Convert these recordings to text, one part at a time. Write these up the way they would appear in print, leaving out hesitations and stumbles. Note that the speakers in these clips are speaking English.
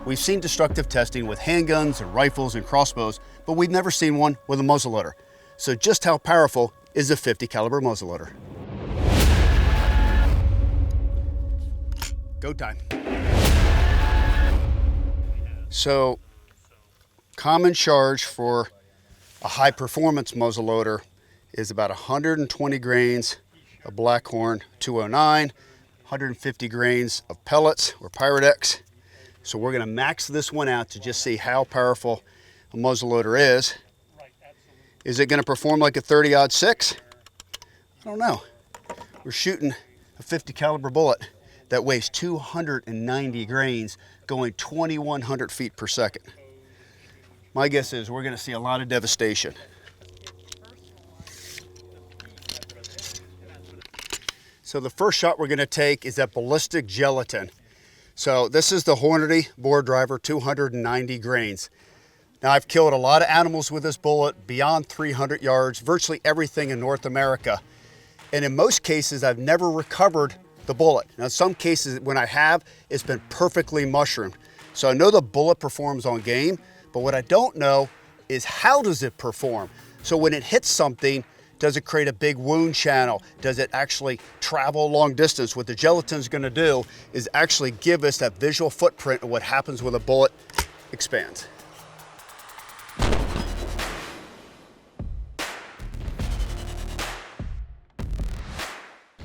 We've seen destructive testing with handguns and rifles and crossbows, but we've never seen one with a muzzleloader. So just how powerful is a 50 caliber muzzleloader? Go time. So, common charge for a high performance muzzleloader is about 120 grains of Blackhorn 209, 150 grains of pellets or Pyrex. So we're going to max this one out to just see how powerful a muzzleloader is. Is it going to perform like a 30-06? I don't know. We're shooting a 50 caliber bullet that weighs 290 grains going 2,100 feet per second. My guess is we're going to see a lot of devastation. So the first shot we're going to take is that ballistic gelatin. So this is the Hornady bore driver, 290 grains. Now I've killed a lot of animals with this bullet beyond 300 yards, virtually everything in North America. And in most cases, I've never recovered the bullet. Now in some cases, when I have, it's been perfectly mushroomed. So I know the bullet performs on game, but what I don't know is how does it perform? So when it hits something, does it create a big wound channel? Does it actually travel long distance? What the gelatin's gonna do is actually give us that visual footprint of what happens when a bullet expands.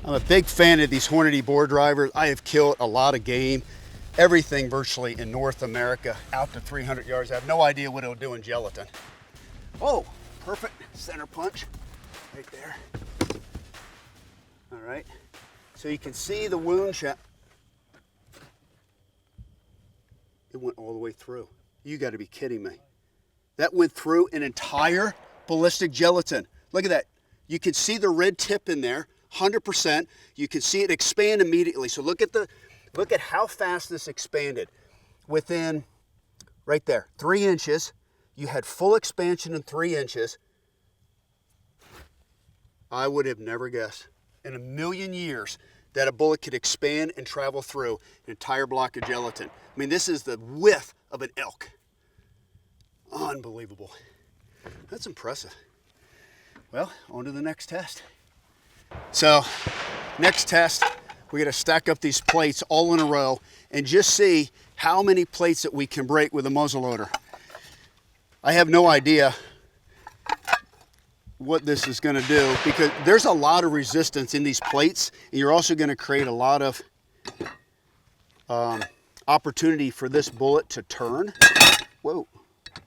I'm a big fan of these Hornady bore drivers. I have killed a lot of game, everything virtually in North America, out to 300 yards. I have no idea what it'll do in gelatin. Oh, perfect center punch. Right there. All right. So you can see the wound channel. It went all the way through. You got to be kidding me. That went through an entire ballistic gelatin. Look at that. You can see the red tip in there, 100%. You can see it expand immediately. So look at how fast this expanded. Within, right there, 3 inches. You had full expansion in 3 inches. I would have never guessed in a million years that a bullet could expand and travel through an entire block of gelatin. I mean, this is the width of an elk. Unbelievable. That's impressive. Well, on to the next test. So, next test, we're gonna stack up these plates all in a row and just see how many plates that we can break with a muzzleloader. I have no idea what this is going to do because there's a lot of resistance in these plates, and you're also going to create a lot of opportunity for this bullet to turn. Whoa,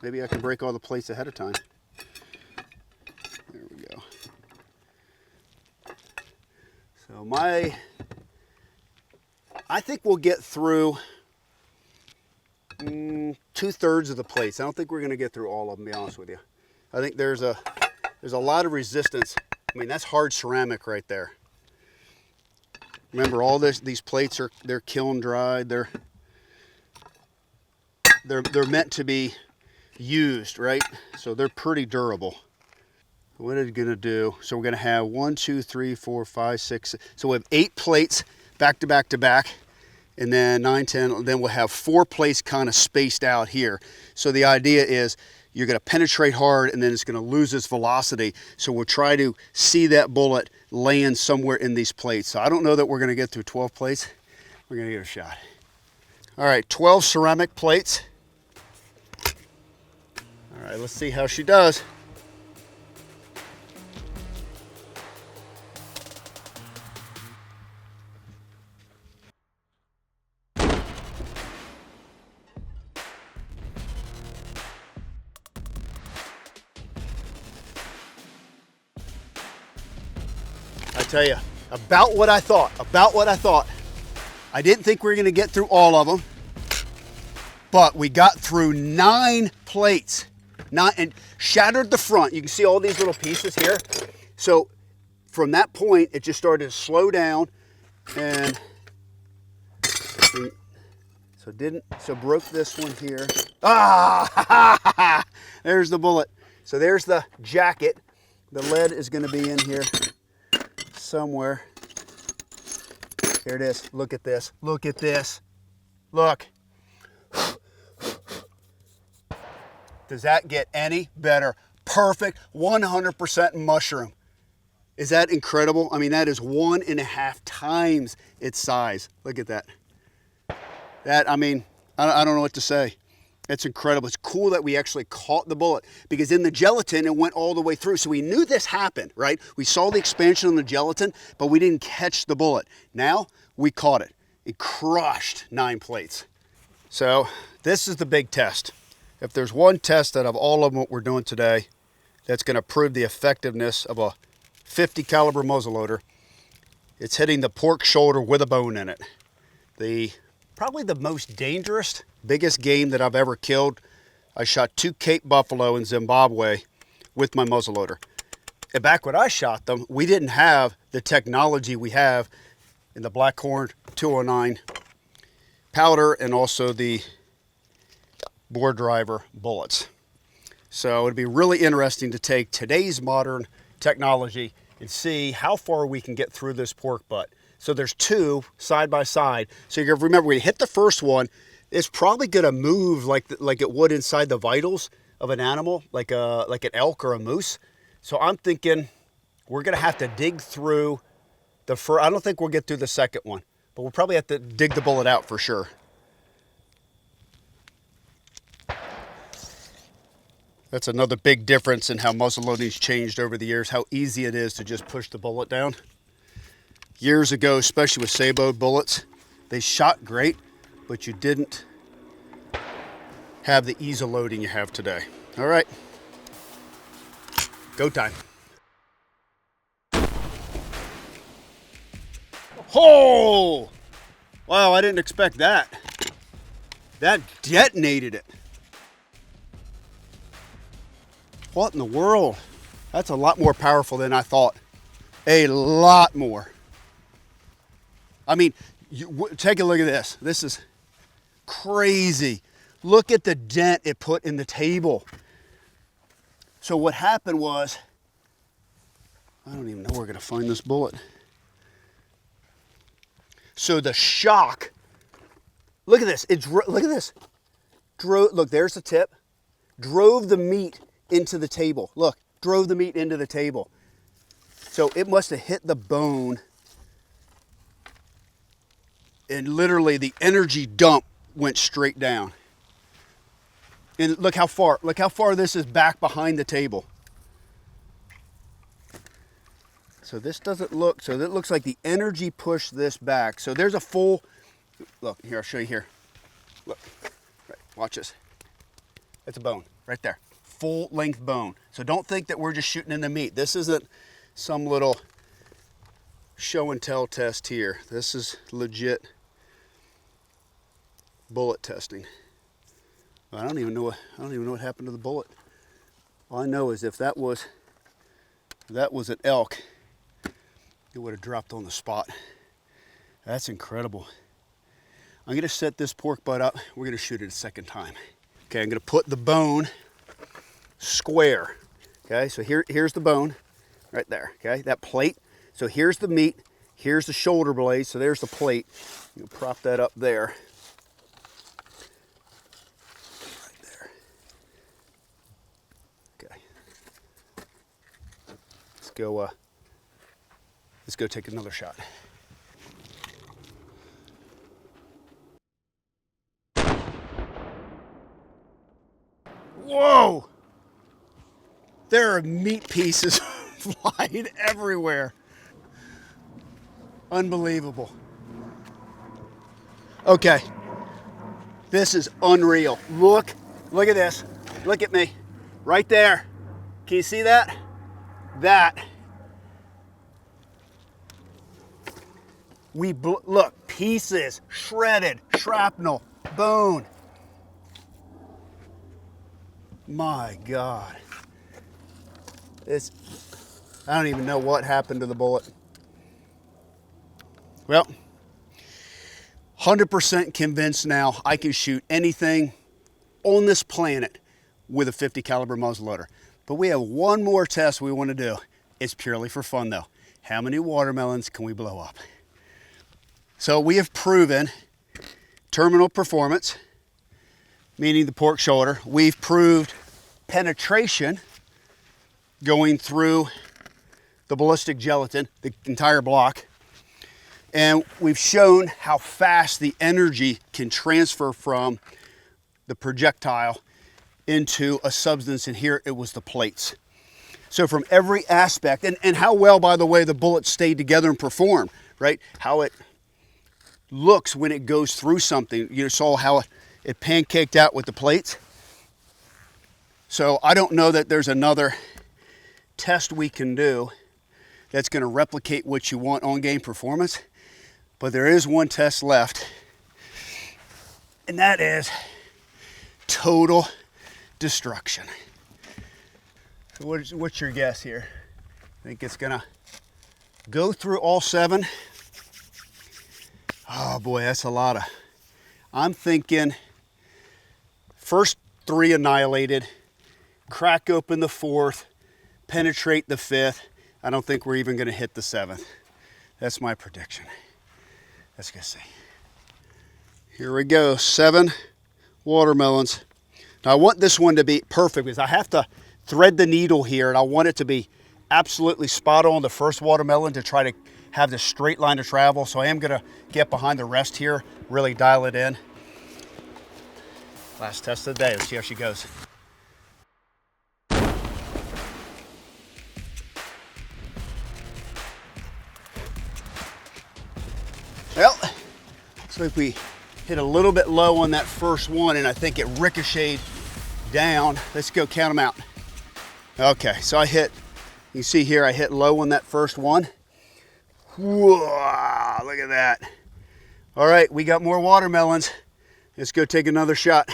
maybe I can break all the plates ahead of time. There we go. So I think we'll get through 2/3 of the plates. I don't think we're going to get through all of them, to be honest with you. I think there's a lot of resistance. I mean, that's hard ceramic right there. Remember, all these plates they're kiln dried. They're meant to be used, right? So they're pretty durable. What are we gonna do? So we're gonna have 1, 2, 3, 4, 5, 6. So we have 8 plates back to back to back, and then 9, 10. Then we'll have 4 plates kind of spaced out here. So the idea is, you're going to penetrate hard and then it's going to lose its velocity. So we'll try to see that bullet land somewhere in these plates. So I don't know that we're going to get through 12 plates. We're going to give it a shot. All right, 12 ceramic plates. All right, let's see how she does. I tell you, about what I thought. I didn't think we were gonna get through all of them, but we got through 9 plates. 9, and shattered the front. You can see all these little pieces here. So from that point, it just started to slow down, and so broke this one here. Ah, there's the bullet. So there's the jacket. The lead is gonna be in here somewhere. Here it is. Look at this. Look at this. Look. Does that get any better? Perfect, 100% mushroom. Is that incredible? I mean, that is 1.5 times its size. Look at that. I mean, I don't know what to say. It's incredible. It's cool that we actually caught the bullet, because in the gelatin, it went all the way through. So we knew this happened, right? We saw the expansion on the gelatin, but we didn't catch the bullet. Now we caught it. It crushed 9 plates. So this is the big test. If there's one test out of all of them what we're doing today that's going to prove the effectiveness of a 50 caliber muzzleloader, it's hitting the pork shoulder with a bone in it. Probably the most dangerous, biggest game that I've ever killed. I shot 2 Cape buffalo in Zimbabwe with my muzzleloader. And back when I shot them, we didn't have the technology we have in the Blackhorn 209 powder and also the bore driver bullets. So it'd be really interesting to take today's modern technology and see how far we can get through this pork butt. So there's 2 side by side. So you remember, when you hit the first one, it's probably gonna move like it would inside the vitals of an animal, like an elk or a moose. So I'm thinking we're gonna have to dig through the first. I don't think we'll get through the second one, but we'll probably have to dig the bullet out for sure. That's another big difference in how muzzleloading's changed over the years, how easy it is to just push the bullet down. Years ago, especially with Sabo bullets, they shot great, but you didn't have the ease of loading you have today. All right, go time. Oh, wow, I didn't expect that. That detonated it. What in the world? That's a lot more powerful than I thought. A lot more. I mean, take a look at this. This is crazy. Look at the dent it put in the table. So what happened was, I don't even know where we're gonna find this bullet. So the shock, look at this. Look at this. Look, there's the tip. Drove the meat into the table. Look, drove the meat into the table. So it must have hit the bone, and literally the energy dump went straight down. And look how far this is back behind the table. So this doesn't look, so it looks like the energy pushed this back. So there's a full, look, here, I'll show you here. Look, right, watch this. It's a bone right there. Full length bone. So don't think that we're just shooting in the meat. This isn't some little show and tell test here. This is legit bullet testing. I don't even know what happened to the bullet. All I know is if that was an elk, it would have dropped on the spot. That's incredible. I'm gonna set this pork butt up. We're gonna shoot it a second time. Okay, I'm gonna put the bone square. Okay, so here's the bone right there. Okay, that plate. So here's the meat, here's the shoulder blade, so there's the plate. You prop that up there. Right there. Okay. Let's go take another shot. Whoa! There are meat pieces flying everywhere. Unbelievable. Okay, this is unreal. Look at this. Look at me, right there. Can you see that? Look, pieces, shredded, shrapnel, bone. My God. I don't even know what happened to the bullet. Well, 100% convinced now I can shoot anything on this planet with a 50 caliber muzzleloader. But we have one more test we want to do. It's purely for fun though. How many watermelons can we blow up? So we have proven terminal performance, meaning the pork shoulder. We've proved penetration going through the ballistic gelatin, the entire block. And we've shown how fast the energy can transfer from the projectile into a substance, and here it was the plates. So from every aspect, and how well, by the way, the bullet stayed together and performed, right? How it looks when it goes through something. You saw how it pancaked out with the plates. So I don't know that there's another test we can do that's going to replicate what you want on game performance, but there is one test left, and that is total destruction. So what's your guess here? Think it's gonna go through all 7? Oh boy, that's a lot of. I'm thinking first 3 annihilated, crack open the 4th, penetrate the 5th. I don't think we're even gonna hit the 7th. That's my prediction. Let's go see. Here we go, 7 watermelons. Now I want this one to be perfect because I have to thread the needle here, and I want it to be absolutely spot on the first watermelon to try to have this straight line of travel. So I am gonna get behind the rest here, really dial it in. Last test of the day, let's see how she goes. Well, looks like we hit a little bit low on that first one, and I think it ricocheted down. Let's go count them out. Okay, so I hit, you see here, I hit low on that first one. Whoa, look at that. All right, we got more watermelons. Let's go take another shot.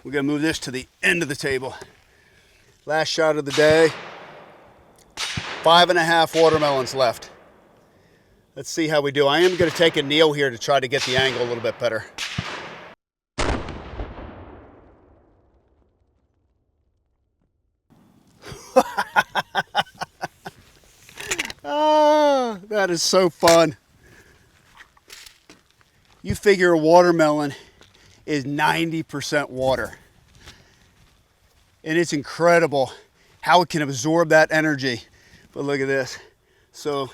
We're gonna move this to the end of the table. Last shot of the day. 5.5 watermelons left. Let's see how we do. I am gonna take a kneel here to try to get the angle a little bit better. Ah, that is so fun. You figure a watermelon is 90% water. And it's incredible how it can absorb that energy. But look at this. So,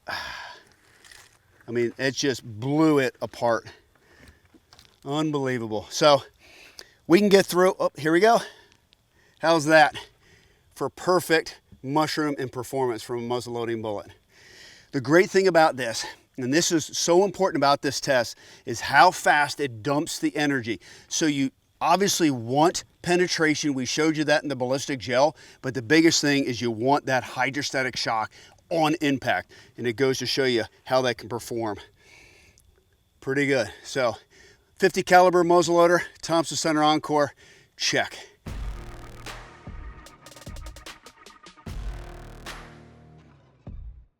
I mean, it just blew it apart. Unbelievable. So, we can get through, oh, here we go. How's that for perfect mushroom and performance from a muzzle loading bullet? The great thing about this, and this is so important about this test, is how fast it dumps the energy. So you obviously want penetration. We showed you that in the ballistic gel, but the biggest thing is you want that hydrostatic shock on impact, and it goes to show you how that can perform. Pretty good. So 50 caliber muzzleloader, Thompson Center Encore, check.